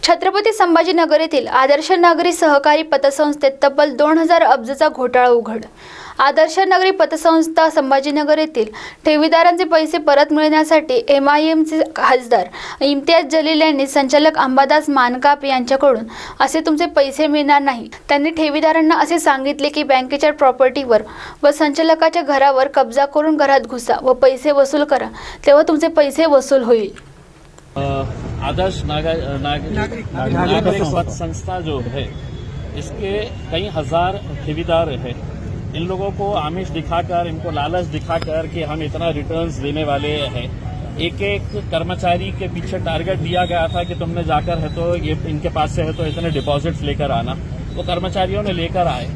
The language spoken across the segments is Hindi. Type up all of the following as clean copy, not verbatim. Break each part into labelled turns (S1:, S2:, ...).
S1: छत्रपती संभाजीनगर येथील आदर्श नागरी सहकारी पतसंस्थेत तब्बल 2000 अब्जचा घोटाळा उघड। आदर्श नागरी पतसंस्था संभाजीनगर येथील ठेवीदारांचे पैसे परत मिळण्यासाठी MIMचे खासदार इम्तियाज जलील यांनी संचालक अंबादास मानकाप यांच्याकडून असे तुमचे पैसे मिळणार नाही। त्यांनी ठेवीदारांना असे सांगितले की बँकेच्या प्रॉपर्टीवर व संचालकाच्या घरावर कब्जा करून घरात घुसा व पैसे वसूल करा, तेव्हा तुमचे पैसे वसूल होईल।
S2: आदर्श नागरिक पत संस्था जो है, इसके कई हजार ठेवीदार हैं। इन लोगों को आमिष दिखाकर, इनको लालच दिखाकर कि हम इतना रिटर्न्स देने वाले हैं, एक एक कर्मचारी के पीछे टारगेट दिया गया था कि तुमने जाकर है तो ये इनके पास से है तो इतने डिपॉजिट्स लेकर आना। वो कर्मचारियों ने लेकर आए।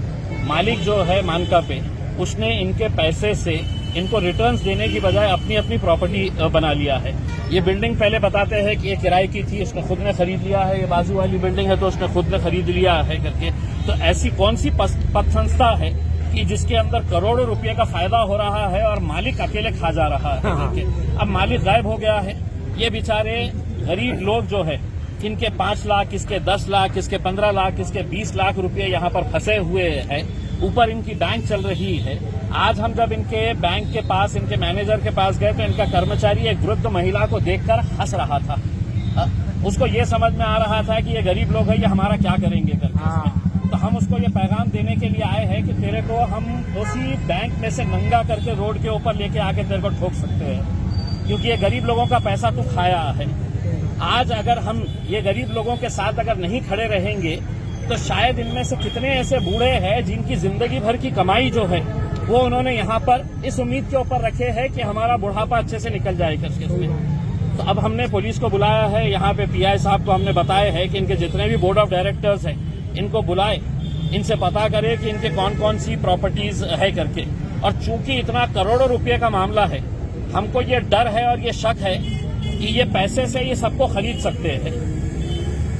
S2: मालिक जो है मानका पे, उसने इनके पैसे से इनको रिटर्न्स देने की बजाय अपनी अपनी प्रॉपर्टी बना लिया है। ये बिल्डिंग पहले बताते हैं कि ये किराए की थी, उसने खुद ने खरीद लिया है। ये बाजू वाली बिल्डिंग है तो उसने खुद ने खरीद लिया है करके। तो ऐसी कौन सी पत संस्था है कि जिसके अंदर करोड़ों रुपए का फायदा हो रहा है और मालिक अकेले खा जा रहा है करके। अब मालिक गायब हो गया है। ये बेचारे गरीब लोग जो है, किनके 5 लाख, किसके 10 लाख, किसके 15 लाख, किसके 20 लाख रुपए यहाँ पर फंसे हुए हैं। ऊपर इनकी बैंक चल रही है। आज हम जब इनके बैंक के पास, इनके मैनेजर के पास गए तो इनका कर्मचारी एक वृद्ध महिला को देखकर हंस रहा था। उसको ये समझ में आ रहा था कि ये गरीब लोग हैं, ये हमारा क्या करेंगे करके। तो हम उसको ये पैगाम देने के लिए आए हैं कि तेरे को हम उसी बैंक में से नंगा करके रोड के ऊपर लेके आके तेरे को ठोक सकते हैं, क्योंकि ये गरीब लोगों का पैसा तू खाया है। आज अगर हम ये गरीब लोगों के साथ अगर नहीं खड़े रहेंगे तो शायद इनमें से कितने ऐसे बूढ़े हैं जिनकी जिंदगी भर की कमाई जो है वो उन्होंने यहाँ पर इस उम्मीद के ऊपर रखे है कि हमारा बुढ़ापा अच्छे से निकल जाए करके उसमें। तो अब हमने पुलिस को बुलाया है, यहाँ पे PI साहब को हमने बताया है कि इनके जितने भी बोर्ड ऑफ डायरेक्टर्स हैं इनको बुलाए, इनसे पता करे कि इनके कौन कौन सी प्रॉपर्टीज है करके। और चूंकि इतना करोड़ों रुपये का मामला है, हमको ये डर है और ये शक है कि ये पैसे से ये सबको खरीद सकते हैं।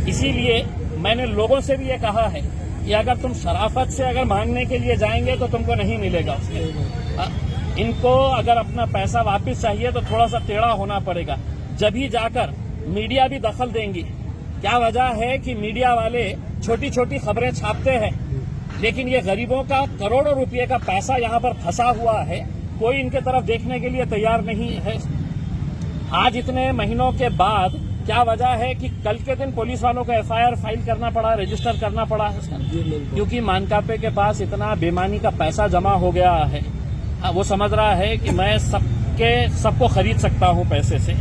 S2: इसीलिए मैंने लोगों से भी ये कहा है कि अगर तुम शराफत से अगर मांगने के लिए जाएंगे तो तुमको नहीं मिलेगा उसमें। इनको अगर अपना पैसा वापस चाहिए तो थोड़ा सा टेढ़ा होना पड़ेगा, जब ही जाकर मीडिया भी दखल देंगी। क्या वजह है कि मीडिया वाले छोटी छोटी खबरें छापते हैं, लेकिन ये गरीबों का करोड़ों रुपए का पैसा यहाँ पर फंसा हुआ है, कोई इनके तरफ देखने के लिए तैयार नहीं है। आज इतने महीनों के बाद क्या वजह है कि कल के दिन पुलिस वालों को FIR फाइल करना पड़ा, रजिस्टर करना पड़ा, क्योंकि मानकापे के पास इतना बेईमानी का पैसा जमा हो गया है। वो समझ रहा है कि मैं सबको खरीद सकता हूं पैसे से।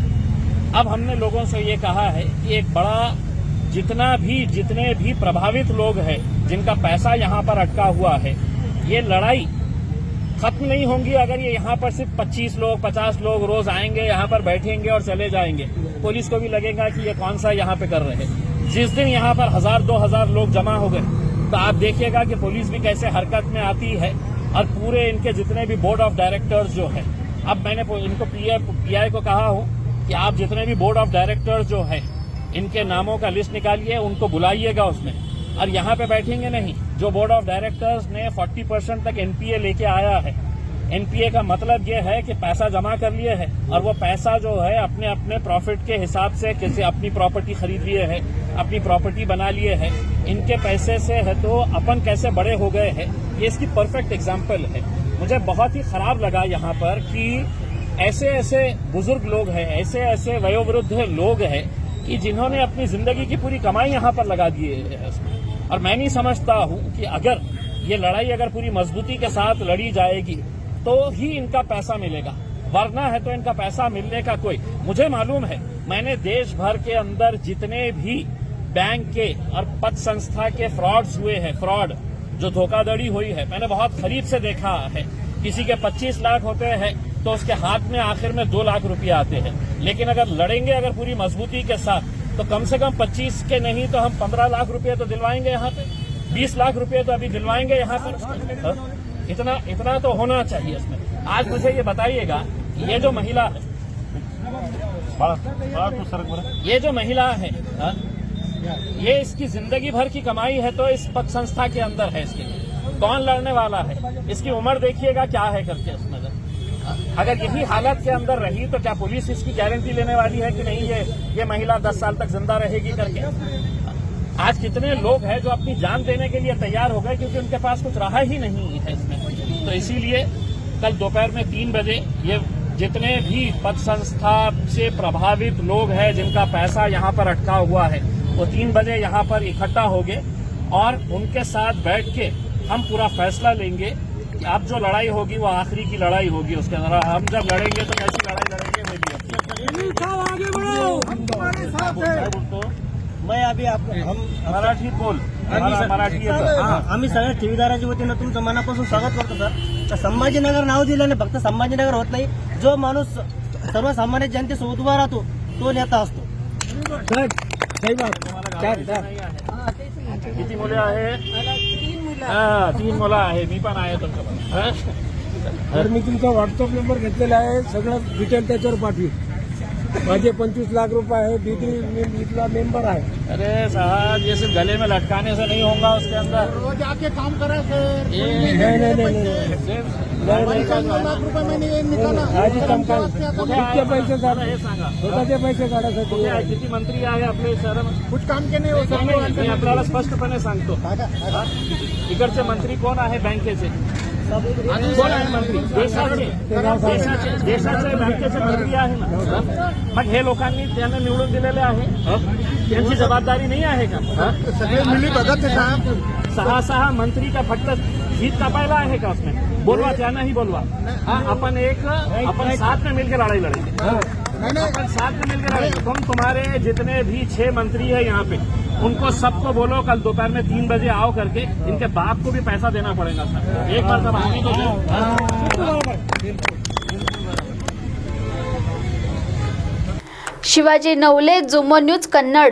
S2: अब हमने लोगों से ये कहा है कि एक बड़ा जितने भी प्रभावित लोग हैं जिनका पैसा यहाँ पर अटका हुआ है, ये लड़ाई खत्म नहीं होंगी अगर ये यहाँ पर सिर्फ 25 लोग 50 लोग रोज आएंगे, यहाँ पर बैठेंगे और चले जाएंगे। पुलिस को भी लगेगा कि ये कौन सा यहाँ पे कर रहे हैं। जिस दिन यहाँ पर 1000-2000 लोग जमा हो गए तो आप देखिएगा कि पुलिस भी कैसे हरकत में आती है। और पूरे इनके जितने भी बोर्ड ऑफ डायरेक्टर्स जो है, अब मैंने इनको PI को कहा हूँ कि आप जितने भी बोर्ड ऑफ डायरेक्टर्स जो है इनके नामों का लिस्ट निकालिए, उनको बुलाइएगा उसमें, और यहाँ पे बैठेंगे नहीं। जो बोर्ड ऑफ डायरेक्टर्स ने 40% तक NPA लेके आया है, NPA का मतलब ये है कि पैसा जमा कर लिए है और वो पैसा जो है अपने अपने प्रॉफिट के हिसाब से किसी अपनी प्रॉपर्टी खरीद लिए है, अपनी प्रॉपर्टी बना लिए है। इनके पैसे से है तो अपन कैसे बड़े हो गए हैं, ये इसकी परफेक्ट एग्जाम्पल है। मुझे बहुत ही खराब लगा यहाँ पर कि ऐसे ऐसे बुजुर्ग लोग हैं, ऐसे ऐसे वयोवृद्ध लोग हैं कि जिन्होंने अपनी जिंदगी की पूरी कमाई यहाँ पर लगा दी है उसमें। और मैं नहीं समझता हूँ कि अगर ये लड़ाई अगर पूरी मजबूती के साथ लड़ी जाएगी तो ही इनका पैसा मिलेगा, वरना है तो इनका पैसा मिलने का कोई। मुझे मालूम है, मैंने देश भर के अंदर जितने भी बैंक के और पत संस्था के फ्रॉड्स हुए हैं, फ्रॉड जो धोखाधड़ी हुई है, मैंने बहुत करीब से देखा है। किसी के 25 लाख होते हैं तो उसके हाथ में आखिर में 2 लाख रुपए आते हैं। लेकिन अगर लड़ेंगे अगर पूरी मजबूती के साथ तो कम से कम 25 के नहीं तो हम 15 लाख रुपए तो दिलवाएंगे यहाँ पे, 20 लाख रुपए तो अभी दिलवाएंगे यहाँ पर। इतना तो होना चाहिए इसमें। आज मुझे ये बताइएगा कि ये जो महिला है, ये जो महिला है, ये इसकी जिंदगी भर की कमाई है तो इस पत संस्था के अंदर है। इसके लिए कौन लड़ने वाला है, इसकी उम्र देखिएगा क्या है करके उसमें। अगर यही हालत के अंदर रही तो क्या पुलिस इसकी गारंटी लेने वाली है कि नहीं ये महिला 10 साल तक जिंदा रहेगी करके? आज कितने लोग हैं जो अपनी जान देने के लिए तैयार हो गए क्योंकि उनके पास कुछ रहा ही नहीं है इसमें। तो इसीलिए कल दोपहर में 3 बजे ये जितने भी पद संस्था से प्रभावित लोग हैं जिनका पैसा यहाँ पर अटका हुआ है वो 3 बजे यहाँ पर इकट्ठा होंगे और उनके साथ बैठ के हम पूरा फैसला लेंगे कि अब जो लड़ाई होगी वो आखिरी की लड़ाई होगी। उसके अंदर हम जब लड़ेंगे तो कैसी लड़ाई लड़ेंगे वो भी
S3: मैं अभी हम
S2: मराठी बोल मराठी येतं.
S3: आम्ही सगळ्या ठेवीदाराच्या वतीनं तुमचं मनापासून स्वागत करतो सर. तर संभाजीनगर नाव दिल्याने फक्त संभाजीनगर होत नाही, जो माणूस सर्वसामान्य जनतेसोबत उभा राहतो तो नेता असतो.
S2: किती मुले आहे? 3 मुलं आहे. मी पण आहे तुमच्याबरोबर.
S4: तर मी तुमचा व्हॉट्सअप नंबर घेतलेला आहे, सगळं डिटेल त्याच्यावर पाठवी. माझे 25 लाख रुपए आहे, मी इथला मेंबर आहे.
S2: अरे साहब ये सिर्फ गले में लटकाने से नहीं होगा, उसके अंदर
S4: रोज आके काम करा सर.
S2: नहीं
S4: लाख रुपये मैंने निकाला. आधी काम करा. किती पैसे काढा
S2: हे सांगा
S4: स्वतःचे पैसे
S2: कुठे
S4: काढासाठी
S2: आहे? किती मंत्री आहे आपले शहर?
S4: कुछ काम के नाही होत.
S2: मी आपल्याला स्पष्टपणे सांगतो. इकडचे मंत्री कोण आहे बँकेचे? कोण आहे मंत्री? देशाचे बँकेचे मंत्री आहे ना. मग हे लोकांनी त्यांना निवडून दिलेले आहे, त्यांची जबाबदारी नाही आहे का?
S4: सगळे मिली बघत साहेब.
S2: 6 मंत्री का फक्त जीत कापायला आहे का उसमें? बोलवा, त्यांनाही बोलवा. अपन साथ में मिलकर लड़ाई लड़ेंगे. अपन साथ में मिलकर लड़ेंगे. तुम्हारे जितने भी 6 मंत्री है यहाँ पे उनको सबको बोलो कल दोपहर में 3 बजे आओ करके. इनके बाप को भी पैसा देना पड़ेगा सर. एक बार सब आने तो दो.
S1: शिवाजी नवले, जुमो न्यूज कन्नड.